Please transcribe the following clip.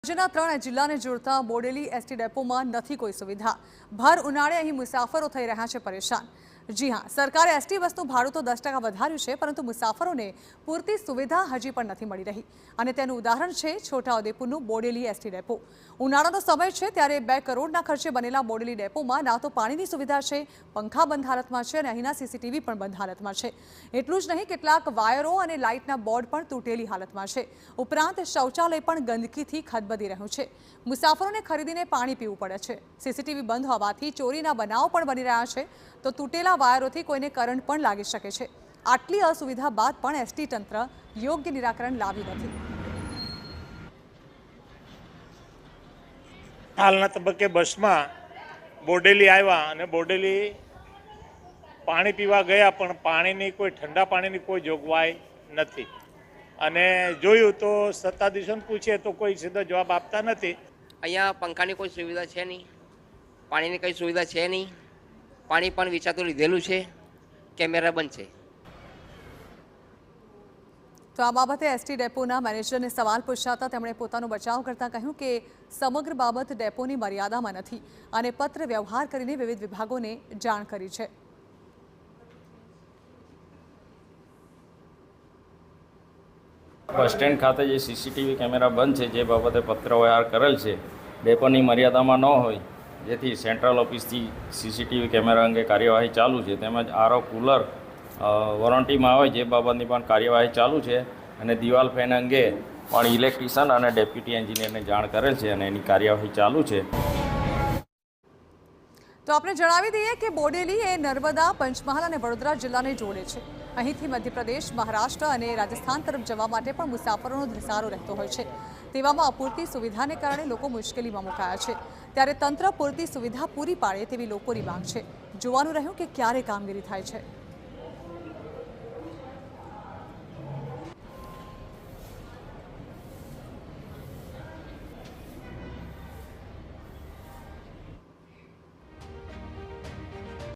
રાજ્યના 3 જિલ્લાને જોડતા બોડેલી એસટી ડેપોમાં નથી કોઈ સુવિધા। ભર ઉનાળે અહીં મુસાફરો થઈ રહ્યા છે પરેશાન। જી હા, સરકારે એસટી બસનું ભાડું તો 10% વધાર્યું છે, પરંતુ મુસાફરોને પૂરતી સુવિધા હજી પણ નથી મળી રહી। અને તેનું ઉદાહરણ છે છોટાઉદેપુરનું બોડેલી એસટી ડેપો। ઉનાળાનો સમય છે ત્યારે 2 કરોડના ખર્ચે બનેલા બોડેલી ડેપોમાં ના તો પાણીની સુવિધા છે, પંખા બંધ હાલતમાં છે અને અહીંના સીસીટીવી પણ બંધ હાલતમાં છે। એટલું જ નહીં, કેટલાક વાયરો અને લાઇટના બોર્ડ પણ તૂટેલી હાલતમાં છે। ઉપરાંત શૌચાલય પણ ગંદકીથી ખદબદી રહ્યું છે। મુસાફરોને ખરીદીને પાણી પીવું પડે છે। સીસીટીવી બંધ હોવાથી ચોરીના બનાવો પણ બની રહ્યા છે, તો તૂટેલા વાયરોથી કોઈને કરંટ પણ લાગી શકે છે। આટલી અસુવિધા બાદ પણ એસટી તંત્ર યોગ્ય નિરાકરણ લાવી નથી। હાલના તબક્કે બસમાં બોડેલી આવ્યા અને બોડેલી પાણી પીવા ગયા, પણ પાણીની કોઈ ઠંડા પાણીની કોઈ જોગવાઈ નથી। અને જોયું તો સત્તાધીશોને પૂછીએ તો કોઈ સીધો જવાબ આપતા નથી। અહીંયા પંખાની કોઈ સુવિધા છે નહીં, પાણીની કંઈ સુવિધા છે નહીં, પાણી પણ વેચાતું લીધેલું છે, કેમેરા બંધ છે। તો આ બાબતે એસટી ડેપોના મેનેજરને સવાલ પૂછાતા તેમણે પોતાનો બચાવ કરતા કહ્યું કે સમગ્ર બાબત ડેપોની મર્યાદામાં નથી અને પત્ર વ્યવહાર કરીને વિવિધ વિભાગોને જાણ કરી છે। બસ સ્ટેન્ડ ખાતે જે સીસીટીવી કેમેરા બંધ છે, જે બાબતે પત્ર વ્યવહાર કરેલ છે, ડેપોની મર્યાદામાં ન હોય, જેથી સેન્ટ્રલ ઓફિસથી સીસીટીવી કેમેરા અંગે કાર્યવાહી ચાલુ છે। તેમજ આરઓ કુલર વોરંટીમાં આવે જે બાબતની પણ કાર્યવાહી ચાલુ છે। અને દિવાલ ફેન અંગે પણ ઇલેક્ટ્રિશિયન અને ડેપ્યુટી એન્જિનિયરને જાણ કરેલ છે અને એની કાર્યવાહી ચાલુ છે। તો આપણે જણાવી દઈએ કે બોડેલી એ નર્મદા, પંચમહાલ અને વડોદરા જિલ્લાને જોડે છે। અહીંથી મધ્યપ્રદેશ, મહારાષ્ટ્ર અને રાજસ્થાન તરફ જવા માટે પણ મુસાફરોનો ધસારો રહેતો હોય છે। તેવામાં અપૂરતી સુવિધાને કારણે લોકો મુશ્કેલીમાં મુકાયા છે। ત્યારે તંત્ર પૂરતી સુવિધા પૂરી પાડે તેવી લોકોની માંગ છે। જોવાનું રહ્યું કે ક્યારે કામગીરી થાય છે।